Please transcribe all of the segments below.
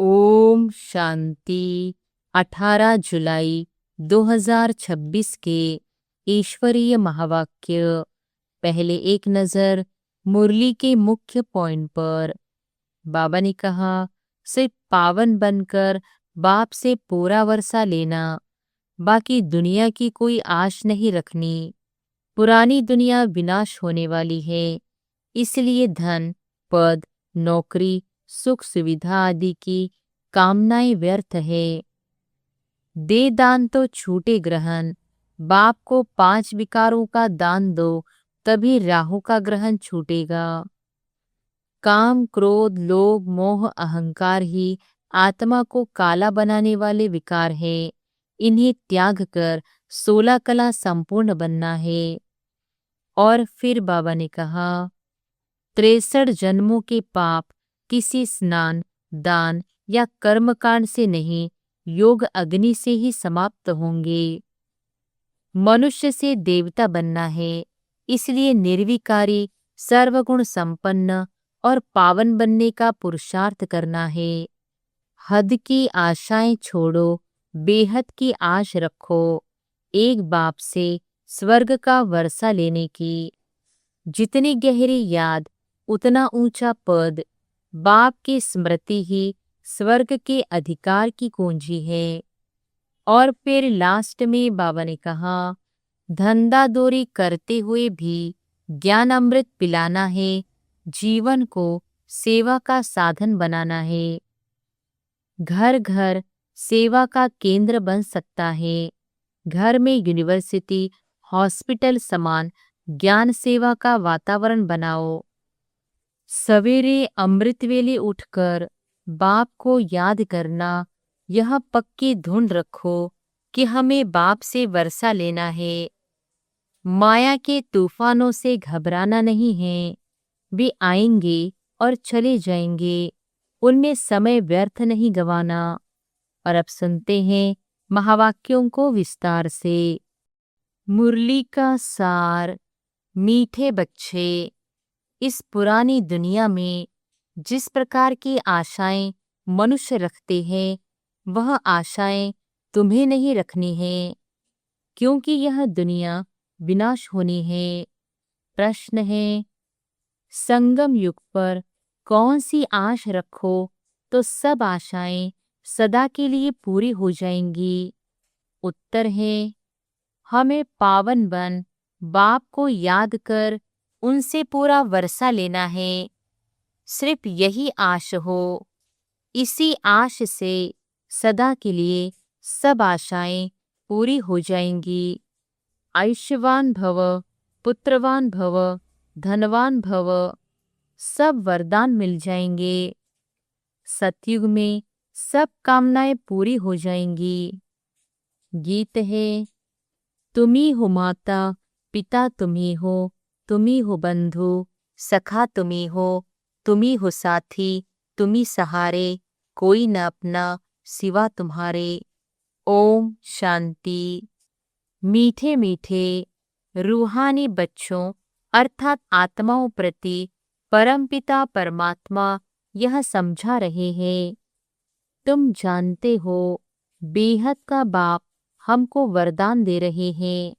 ओम शांति। 18 जुलाई 2026 के ईश्वरीय महावाक्य। पहले एक नजर मुरली के मुख्य पॉइंट पर। बाबा ने कहा, सिर्फ पावन बनकर बाप से पूरा वर्षा लेना, बाकी दुनिया की कोई आश नहीं रखनी। पुरानी दुनिया विनाश होने वाली है, इसलिए धन, पद, नौकरी, सुख सुविधा आदि की कामनाएं व्यर्थ है। दे दान तो छूटे ग्रहण। बाप को 5 विकारों का दान दो, तभी राहु का ग्रहण छूटेगा। काम, क्रोध, लोभ, मोह, अहंकार ही आत्मा को काला बनाने वाले विकार है। इन्हें त्याग कर 16 कला संपूर्ण बनना है। और फिर बाबा ने कहा, 63 जन्मों के पाप किसी स्नान, दान या कर्मकांड से नहीं, योग अग्नि से ही समाप्त होंगे। मनुष्य से देवता बनना है, इसलिए निर्विकारी, सर्वगुण संपन्न और पावन बनने का पुरुषार्थ करना है। हद की आशाएं छोड़ो, बेहद की आश रखो। एक बाप से स्वर्ग का वर्षा लेने की। जितनी गहरी याद, उतना ऊंचा पद। बाप की स्मृति ही स्वर्ग के अधिकार की कुंजी है। और फिर लास्ट में बाबा ने कहा, धंधा दोरी करते हुए भी ज्ञान अमृत पिलाना है। जीवन को सेवा का साधन बनाना है। घर घर सेवा का केंद्र बन सकता है। घर में यूनिवर्सिटी, हॉस्पिटल समान ज्ञान सेवा का वातावरण बनाओ। सवेरे अमृत वेले उठकर बाप को याद करना, यह पक्की धुन रखो कि हमें बाप से वर्षा लेना है। माया के तूफानों से घबराना नहीं है। वे आएंगे और चले जाएंगे, उनमें समय व्यर्थ नहीं गंवाना। और अब सुनते हैं महावाक्यों को विस्तार से। मुरली का सार। मीठे बच्चे, इस पुरानी दुनिया में जिस प्रकार की आशाएं मनुष्य रखते हैं, वह आशाएं तुम्हें नहीं रखनी है, क्योंकि यह दुनिया विनाश होनी है। प्रश्न है, संगम युग पर कौन सी आश रखो तो सब आशाएं सदा के लिए पूरी हो जाएंगी? उत्तर है, हमें पावन बन बाप को याद कर उनसे पूरा वर्षा लेना है। सिर्फ यही आश हो, इसी आश से सदा के लिए सब आशाएं पूरी हो जाएंगी। आयुष्यवान भव, पुत्रवान भव, धनवान भव, सब वरदान मिल जाएंगे। सतयुग में सब कामनाएं पूरी हो जाएंगी। गीत है, तुम्ही हो माता, पिता तुम्ही हो, तुम्ही हो बंधु, सखा तुम्ही हो साथी, तुम्ही सहारे, कोई न अपना सिवा तुम्हारे। ओम शांति। मीठे मीठे रूहानी बच्चों अर्थात आत्माओं प्रति परमपिता परमात्मा यह समझा रहे हैं, तुम जानते हो बेहद का बाप हमको वरदान दे रहे हैं।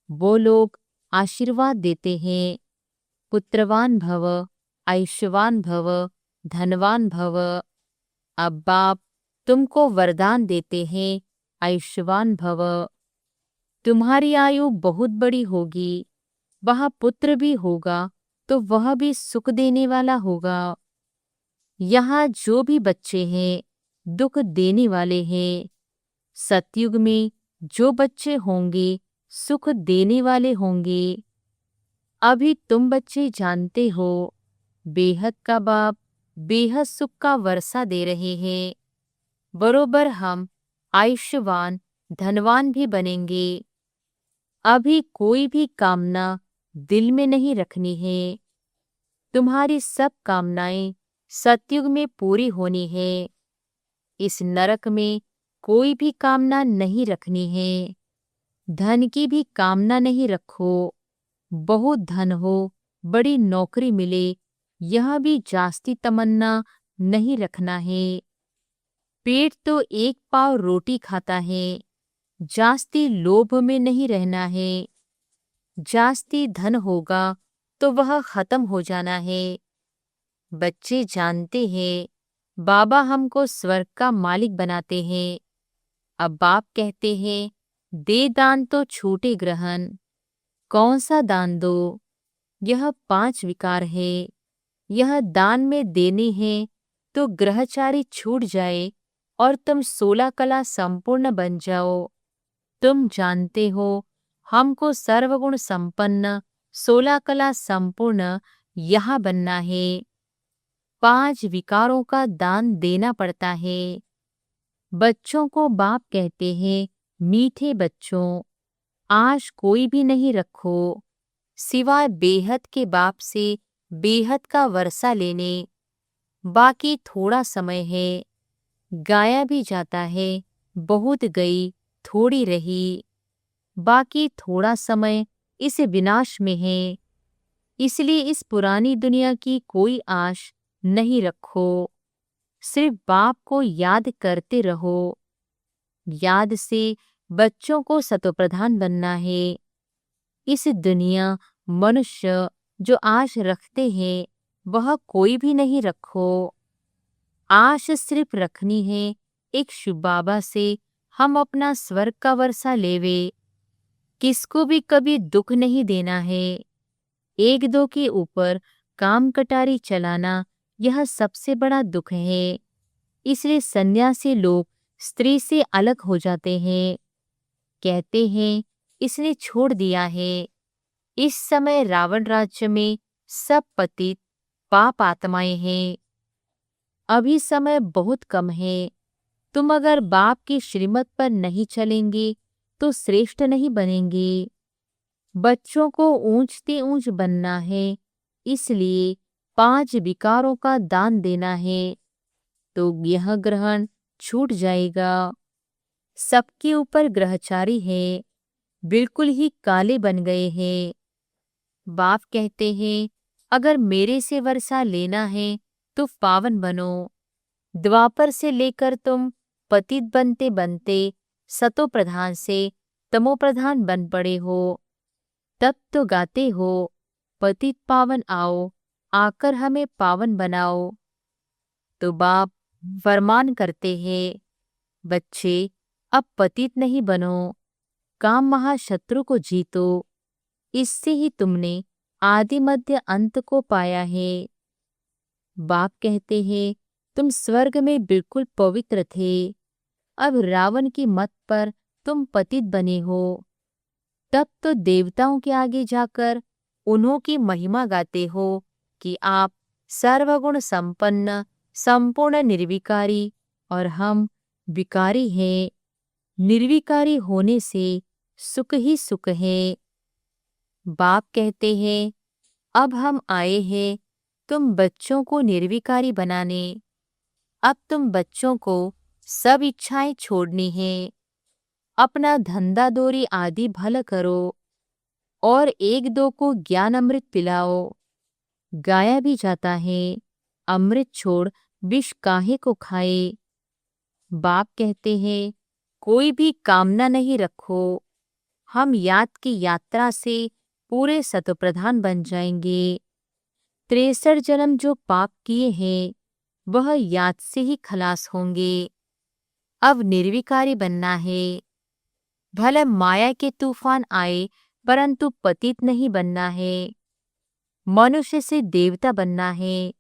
वो लोग आशीर्वाद देते हैं, पुत्रवान भव, आयुष्यवान भव, धनवान भव। अब बाप तुमको वरदान देते हैं, आयुष्यवान भव। तुम्हारी आयु बहुत बड़ी होगी, वहाँ पुत्र भी होगा तो वह भी सुख देने वाला होगा। यहाँ जो भी बच्चे हैं दुख देने वाले हैं। सतयुग में जो बच्चे होंगे सुख देने वाले होंगे। अभी तुम बच्चे जानते हो बेहद का बाप बेहद सुख का वर्षा दे रहे हैं। बरोबर हम आयुष्यवान धनवान भी बनेंगे। अभी कोई भी कामना दिल में नहीं रखनी है। तुम्हारी सब कामनाएं सतयुग में पूरी होनी है। इस नरक में कोई भी कामना नहीं रखनी है। धन की भी कामना नहीं रखो। बहुत धन हो, बड़ी नौकरी मिले, यह भी जास्ती तमन्ना नहीं रखना है। पेट तो एक पाव रोटी खाता है, जास्ती लोभ में नहीं रहना है। जास्ती धन होगा तो वह खत्म हो जाना है। बच्चे जानते हैं बाबा हमको स्वर्ग का मालिक बनाते हैं। अब बाप कहते हैं दे दान तो छूटे ग्रहण। कौन सा दान दो? यह 5 विकार है। यह दान में देने हैं तो ग्रहचारी छूट जाए और तुम 16 कला संपूर्ण बन जाओ। तुम जानते हो हमको सर्वगुण संपन्न 16 कला संपूर्ण यहाँ बनना है। 5 विकारों का दान देना पड़ता है। बच्चों को बाप कहते हैं मीठे बच्चों, आश कोई भी नहीं रखो सिवाय बेहद के बाप से बेहद का वर्षा लेने। बाकी थोड़ा समय है, गाया भी जाता है, बहुत गई थोड़ी रही। बाकी थोड़ा समय इस विनाश में है, इसलिए इस पुरानी दुनिया की कोई आश नहीं रखो। सिर्फ बाप को याद करते रहो। याद से बच्चों को सतोप्रधान बनना है। इस दुनिया मनुष्य जो आश रखते हैं वह कोई भी नहीं रखो। आश सिर्फ रखनी है एक शुभ बाबा से हम अपना स्वर्ग का वर्षा लेवे। किसको भी कभी दुख नहीं देना है। एक दो के ऊपर काम कटारी चलाना यह सबसे बड़ा दुख है। इसलिए सन्यासी लोग स्त्री से अलग हो जाते हैं। कहते हैं इसने छोड़ दिया है। इस समय रावण राज्य में सब पतित पाप आत्माएं हैं। अभी समय बहुत कम है। तुम अगर बाप की श्रीमत पर नहीं चलेंगे तो श्रेष्ठ नहीं बनेंगे। बच्चों को ऊंचते ऊंच बनना है, इसलिए 5 विकारों का दान देना है तो यह ग्रहण छूट जाएगा। सबके ऊपर ग्रहचारी है, बिल्कुल ही काले बन गए हैं। बाप कहते हैं अगर मेरे से वर्षा लेना है तो पावन बनो। द्वापर से लेकर तुम पतित बनते बनते सतो प्रधान से तमो प्रधान बन पड़े हो। तब तो गाते हो पतित पावन आओ, आकर हमें पावन बनाओ। तो बाप फरमान करते हैं बच्चे अब पतित नहीं बनो, काम महाशत्रु को जीतो। इससे ही तुमने आदि मध्य अंत को पाया है। बाप कहते हैं तुम स्वर्ग में बिल्कुल पवित्र थे, अब रावण की मत पर तुम पतित बने हो। तब तो देवताओं के आगे जाकर उन्हों की महिमा गाते हो कि आप सर्वगुण संपन्न संपूर्ण निर्विकारी और हम विकारी हैं। निर्विकारी होने से सुख ही सुख है। बाप कहते हैं अब हम आए हैं तुम बच्चों को निर्विकारी बनाने। अब तुम बच्चों को सब इच्छाएं छोड़नी है। अपना धंधा दोरी आदि भला करो और एक दो को ज्ञान अमृत पिलाओ। गाया भी जाता है अमृत छोड़ विष काहे को खाए। बाप कहते हैं कोई भी कामना नहीं रखो, हम याद की यात्रा से पूरे सतोप्रधान बन जाएंगे। 63 जन्म जो पाप किए हैं वह याद से ही खलास होंगे। अब निर्विकारी बनना है। भले माया के तूफान आए परंतु पतित नहीं बनना है। मनुष्य से देवता बनना है।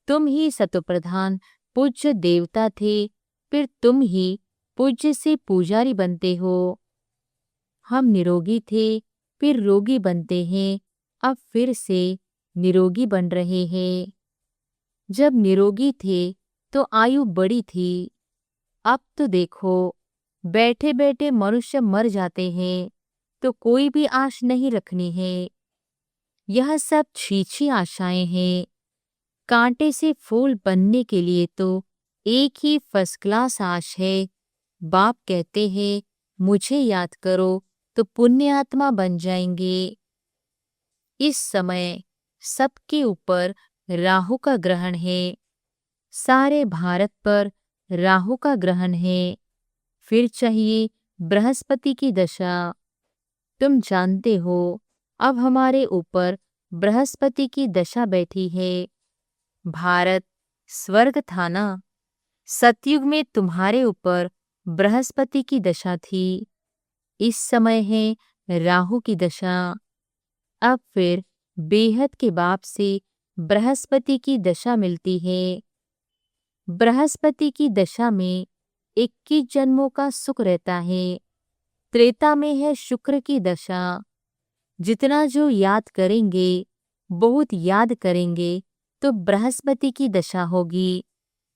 तुम ही सतोप्रधान पूज्य देवता थे, फिर तुम ही पूज्य से पुजारी बनते हो। हम निरोगी थे, फिर रोगी बनते हैं, अब फिर से निरोगी बन रहे हैं। जब निरोगी थे तो आयु बड़ी थी, अब तो देखो बैठे बैठे मनुष्य मर जाते हैं, तो कोई भी आश नहीं रखनी है। यह सब छीछी आशाएं हैं। कांटे से फूल बनने के लिए तो एक ही फर्स्ट क्लास आश है। बाप कहते हैं मुझे याद करो तो पुण्य आत्मा बन जाएंगे। इस समय सबके ऊपर राहु का ग्रहण है। सारे भारत पर राहु का ग्रहण है, फिर चाहिए बृहस्पति की दशा। तुम जानते हो अब हमारे ऊपर बृहस्पति की दशा बैठी है। भारत स्वर्ग था ना, सतयुग में तुम्हारे ऊपर बृहस्पति की दशा थी। इस समय है राहु की दशा। अब फिर बेहद के बाप से बृहस्पति की दशा मिलती है। बृहस्पति की दशा में 21 जन्मों का सुख रहता है। त्रेता में है शुक्र की दशा। जितना जो याद करेंगे, बहुत याद करेंगे तो बृहस्पति की दशा होगी।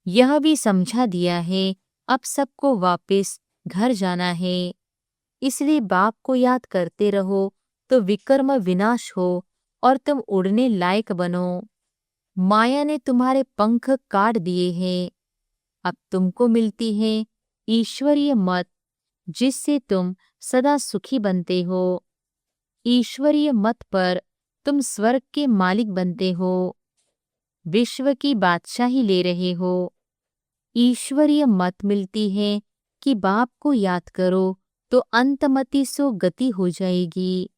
यह भी समझा दिया है अब सबको वापस घर जाना है, इसलिए बाप को याद करते रहो तो विकर्म विनाश हो और तुम उड़ने लायक बनो। माया ने तुम्हारे पंख काट दिए हैं, अब तुमको मिलती है ईश्वरीय मत, जिससे तुम सदा सुखी बनते हो। ईश्वरीय मत पर तुम स्वर्ग के मालिक बनते हो, विश्व की बादशाही ले रहे हो। ईश्वरीय मत मिलती है कि बाप को याद करो तो अंतमति सो गति हो जाएगी।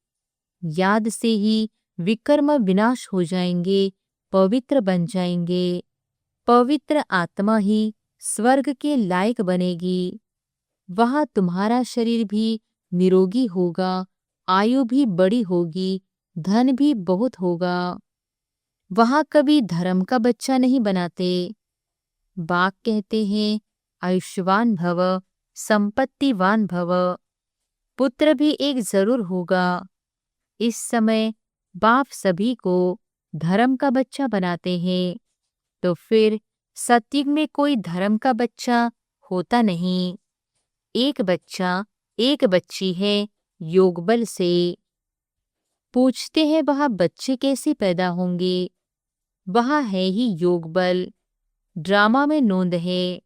याद से ही विकर्म विनाश हो जाएंगे, पवित्र बन जाएंगे। पवित्र आत्मा ही स्वर्ग के लायक बनेगी। वहाँ तुम्हारा शरीर भी निरोगी होगा, आयु भी बड़ी होगी, धन भी बहुत होगा। वहाँ कभी धर्म का बच्चा नहीं बनाते। बाप कहते हैं आयुष्मान भव, संपत्तिवान भव। पुत्र भी एक जरूर होगा। इस समय बाप सभी को धर्म का बच्चा बनाते हैं, तो फिर सतयुग में कोई धर्म का बच्चा होता नहीं। एक बच्चा, एक बच्ची है योग बल से। पूछते हैं वह बच्चे कैसे पैदा होंगे? वह है ही योग बल। ड्रामा में नोंद है,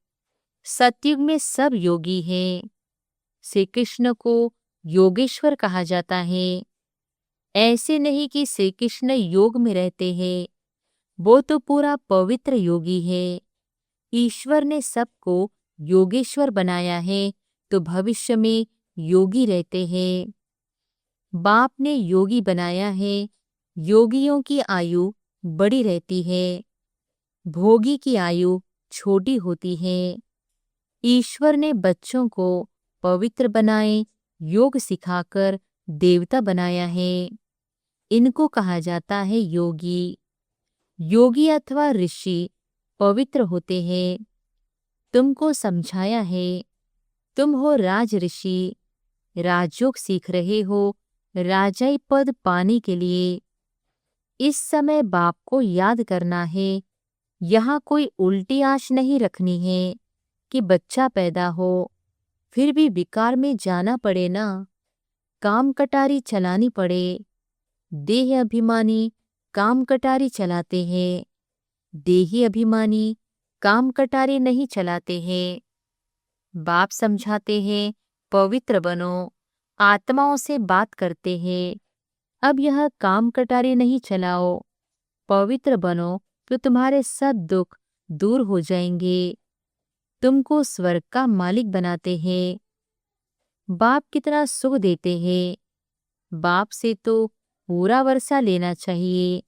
सतयुग में सब योगी हैं। श्री कृष्ण को योगेश्वर कहा जाता है। ऐसे नहीं कि श्री कृष्ण योग में रहते हैं, वो तो पूरा पवित्र योगी है। ईश्वर ने सबको योगेश्वर बनाया है, तो भविष्य में योगी रहते हैं। बाप ने योगी बनाया है, योगियों की आयु बड़ी रहती है, भोगी की आयु छोटी होती है। ईश्वर ने बच्चों को पवित्र बनाए, योग सिखाकर देवता बनाया है। इनको कहा जाता है योगी। योगी अथवा ऋषि पवित्र होते हैं। तुमको समझाया है, तुम हो राज ऋषि, राजयोग सीख रहे हो राजाई पद पाने के लिए। इस समय बाप को याद करना है। यहाँ कोई उल्टी आश नहीं रखनी है कि बच्चा पैदा हो फिर भी विकार में जाना पड़े ना, काम कटारी चलानी पड़े। देह अभिमानी काम कटारी चलाते हैं, देही अभिमानी काम कटारी नहीं चलाते हैं। बाप समझाते हैं पवित्र बनो, आत्माओं से बात करते हैं। अब यह काम कटारी नहीं चलाओ, पवित्र बनो तो तुम्हारे सब दुख दूर हो जाएंगे। तुमको स्वर्ग का मालिक बनाते हैं। बाप कितना सुख देते हैं। बाप से तो पूरा वर्षा लेना चाहिए।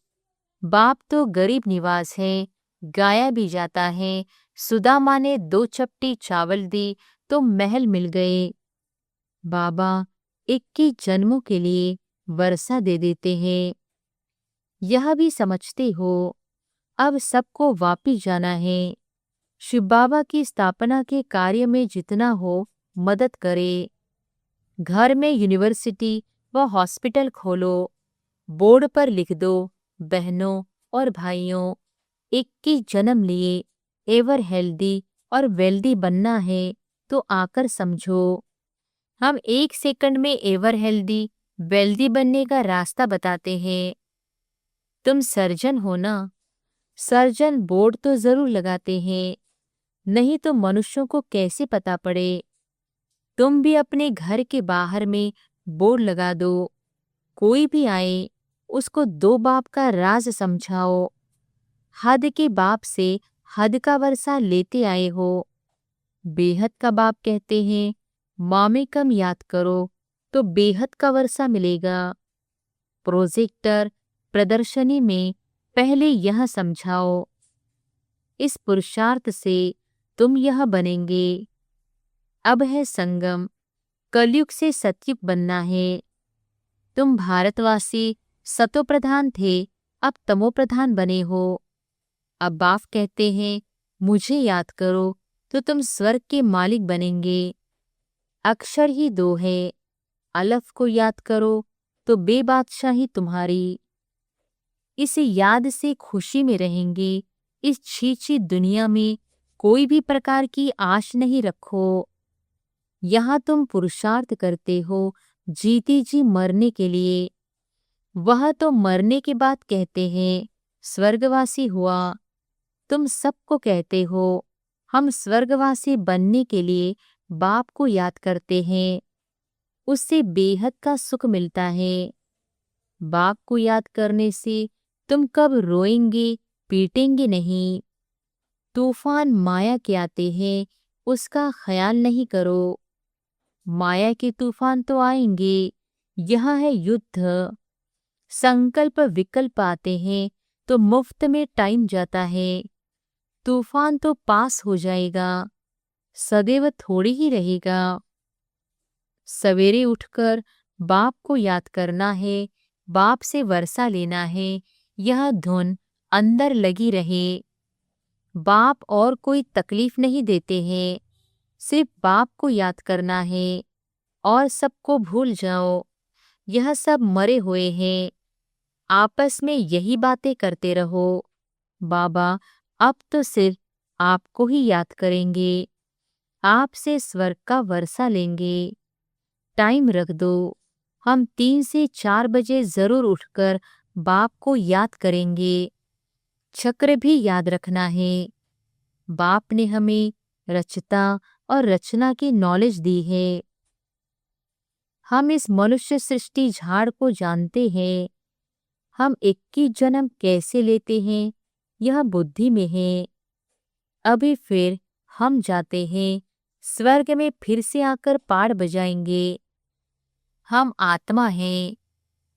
बाप तो गरीब निवास है, गाया भी जाता है। सुदामा ने 2 चपटी चावल दी तो महल मिल गए। बाबा 21 जन्मों के लिए वर्षा दे देते हैं। यह भी समझते हो अब सबको वापिस जाना है। शिव बाबा की स्थापना के कार्य में जितना हो मदद करे। घर में यूनिवर्सिटी व हॉस्पिटल खोलो। बोर्ड पर लिख दो, बहनों और भाइयों 21 जन्म लिए, एवर हेल्दी और वेल्दी बनना है तो आकर समझो। हम 1 सेकंड में एवर हेल्दी वेल्दी बनने का रास्ता बताते हैं। तुम सर्जन हो ना, सर्जन बोर्ड तो जरूर लगाते हैं, नहीं तो मनुष्यों को कैसे पता पड़े। तुम भी अपने घर के बाहर में बोर्ड लगा दो। कोई भी आए उसको 2 बाप का राज समझाओ। हद के बाप से हद का वर्षा लेते आए हो, बेहद का बाप कहते हैं, मामे कम याद करो तो बेहद का वर्षा मिलेगा। प्रोजेक्टर प्रदर्शनी में पहले यह समझाओ, इस पुरुषार्थ से तुम यह बनेंगे। अब है संगम, कलयुग से सतयुग बनना है। तुम भारतवासी सतो प्रधान थे, अब तमो प्रधान बने हो। अब बाप कहते हैं, मुझे याद करो तो तुम स्वर्ग के मालिक बनेंगे। अक्षर ही दो है, अलफ को याद करो तो बेबादशाही तुम्हारी। इस याद से खुशी में रहेंगे। इस छीछी दुनिया में कोई भी प्रकार की आश नहीं रखो। यहाँ तुम पुरुषार्थ करते हो जीती जी मरने के लिए। वह तो मरने के बाद कहते हैं स्वर्गवासी हुआ। तुम सबको कहते हो हम स्वर्गवासी बनने के लिए बाप को याद करते हैं। उससे बेहद का सुख मिलता है। बाप को याद करने से तुम कब रोएंगे पीटेंगे नहीं। तूफान माया के आते हैं, उसका ख्याल नहीं करो। माया के तूफान तो आएंगे, यह है युद्ध। संकल्प विकल्प आते हैं तो मुफ्त में टाइम जाता है। तूफान तो पास हो जाएगा, सदैव थोड़ी ही रहेगा। सवेरे उठकर बाप को याद करना है, बाप से वर्षा लेना है, यह धुन अंदर लगी रहे। बाप और कोई तकलीफ नहीं देते हैं, सिर्फ बाप को याद करना है और सबको भूल जाओ। यह सब मरे हुए हैं, आपस में यही बातें करते रहो। बाबा अब तो सिर्फ आपको ही याद करेंगे, आपसे स्वर्ग का वर्षा लेंगे। टाइम रख दो, हम 3 से 4 बजे जरूर उठकर बाप को याद करेंगे। चक्र भी याद रखना है। बाप ने हमें रचता और रचना की नॉलेज दी है। हम इस मनुष्य सृष्टि झाड़ को जानते हैं। हम 21 जन्म कैसे लेते हैं यह बुद्धि में है। अभी फिर हम जाते हैं, स्वर्ग में फिर से आकर पाड़ बजाएंगे। हम आत्मा हैं,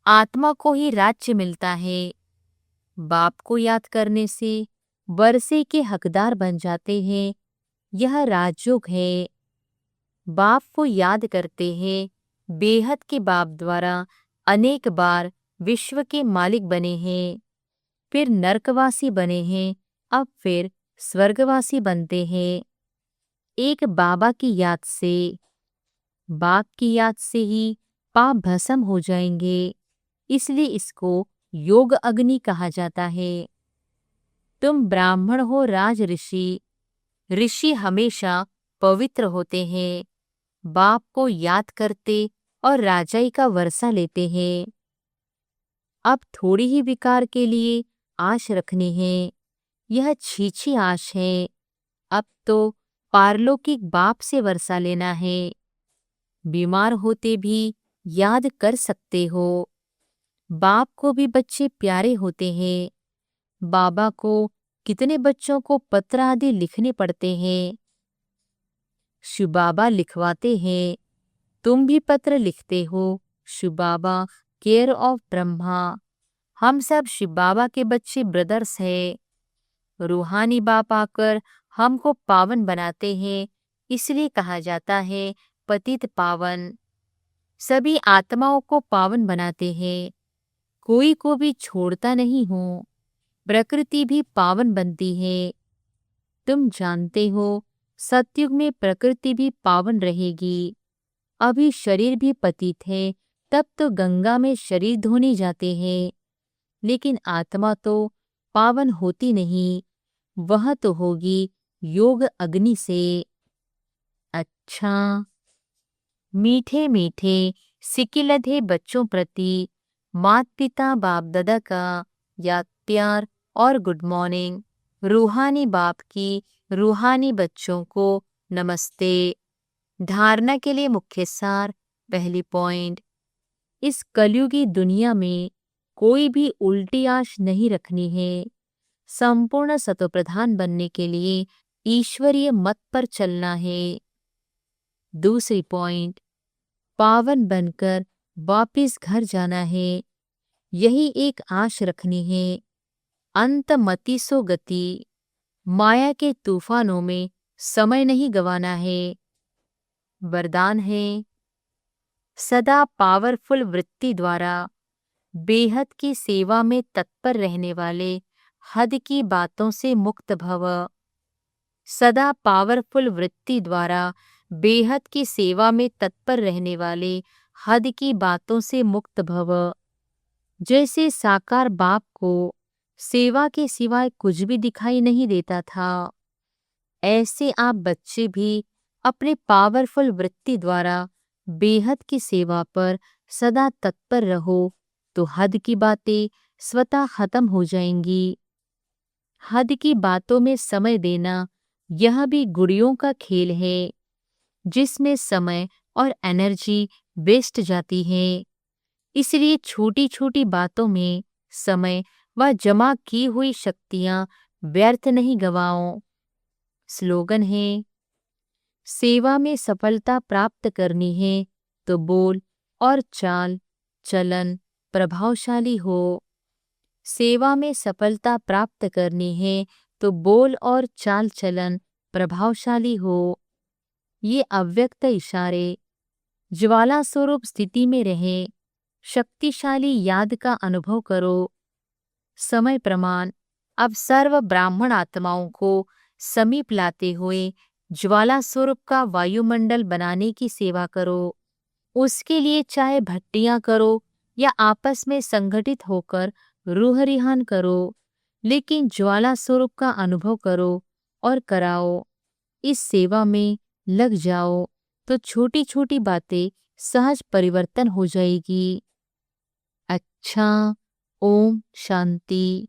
आत्मा को ही राज्य मिलता है। बाप को याद करने से वर्षे के हकदार बन जाते हैं, यह राजयोग है। बाप को याद करते हैं, बेहद के बाप द्वारा अनेक बार विश्व के मालिक बने हैं, फिर नरकवासी बने हैं, अब फिर स्वर्गवासी बनते हैं। एक बाबा की याद से, बाप की याद से ही पाप भस्म हो जाएंगे, इसलिए इसको योग अग्नि कहा जाता है। तुम ब्राह्मण हो राज ऋषि, ऋषि हमेशा पवित्र होते हैं। बाप को याद करते और राजाई का वर्षा लेते हैं। अब थोड़ी ही विकार के लिए आश रखनी है, यह छीछी आश है। अब तो पारलौकिक बाप से वर्षा लेना है। बीमार होते भी याद कर सकते हो। बाप को भी बच्चे प्यारे होते हैं। बाबा को कितने बच्चों को पत्र आदि लिखने पड़ते हैं। शिव बाबा लिखवाते हैं, तुम भी पत्र लिखते हो। शिव बाबा केयर ऑफ ब्रह्मा, हम सब शिव बाबा के बच्चे ब्रदर्स हैं। रूहानी बाप आकर हमको पावन बनाते हैं, इसलिए कहा जाता है पतित पावन। सभी आत्माओं को पावन बनाते हैं, कोई को भी छोड़ता नहीं हूँ। प्रकृति भी पावन बनती है। तुम जानते हो सतयुग में प्रकृति भी पावन रहेगी। अभी शरीर भी पतित है, तब तो गंगा में शरीर धोने जाते हैं, लेकिन आत्मा तो पावन होती नहीं, वह तो होगी योग अग्नि से। अच्छा, मीठे मीठे सिकिलधे बच्चों प्रति माता पिता बाप दादा का याद प्यार और गुड मॉर्निंग। रूहानी बाप की रूहानी बच्चों को नमस्ते। धारणा के लिए मुख्य सार, पहली पॉइंट, इस कलयुगी दुनिया में कोई भी उल्टी आश नहीं रखनी है। संपूर्ण सतोप्रधान बनने के लिए ईश्वरीय मत पर चलना है। दूसरी पॉइंट, पावन बनकर वापिस घर जाना है। यही एक आश रखनी है। अंत मति सो गति, माया के तूफानों में समय नहीं गंवाना है। वरदान है, सदा पावरफुल वृत्ति द्वारा बेहद की सेवा में तत्पर रहने वाले हद की बातों से मुक्त भव। सदा पावरफुल वृत्ति द्वारा बेहद की सेवा में तत्पर रहने वाले हद की बातों से मुक्त भव। जैसे साकार बाप को सेवा के सिवाय कुछ भी दिखाई नहीं देता था, ऐसे आप बच्चे भी अपने पावरफुल वृत्ति द्वारा बेहद की सेवा पर सदा तत्पर रहो, तो हद की बातें स्वतः खत्म हो जाएंगी। हद की बातों में समय देना यह भी गुड़ियों का खेल है, जिसमें समय और एनर्जी वेस्ट जाती है। इसलिए छोटी छोटी बातों में समय व जमा की हुई शक्तियां व्यर्थ नहीं गवाओ। स्लोगन है, सेवा में सफलता प्राप्त करनी है तो बोल और चाल चलन प्रभावशाली हो। सेवा में सफलता प्राप्त करनी है तो बोल और चाल चलन प्रभावशाली हो। ये अव्यक्त इशारे ज्वाला स्वरूप स्थिति में रहे, शक्तिशाली याद का अनुभव करो। समय प्रमाण, अब सर्व ब्राह्मण आत्माओं को समीप लाते हुए ज्वाला स्वरूप का वायुमंडल बनाने की सेवा करो। उसके लिए चाहे भट्टियां करो या आपस में संगठित होकर रूह रिहान करो, लेकिन ज्वाला स्वरूप का अनुभव करो और कराओ। इस सेवा में लग जाओ तो छोटी छोटी बातें सहज परिवर्तन हो जाएगी। अच्छा, ओम शांति।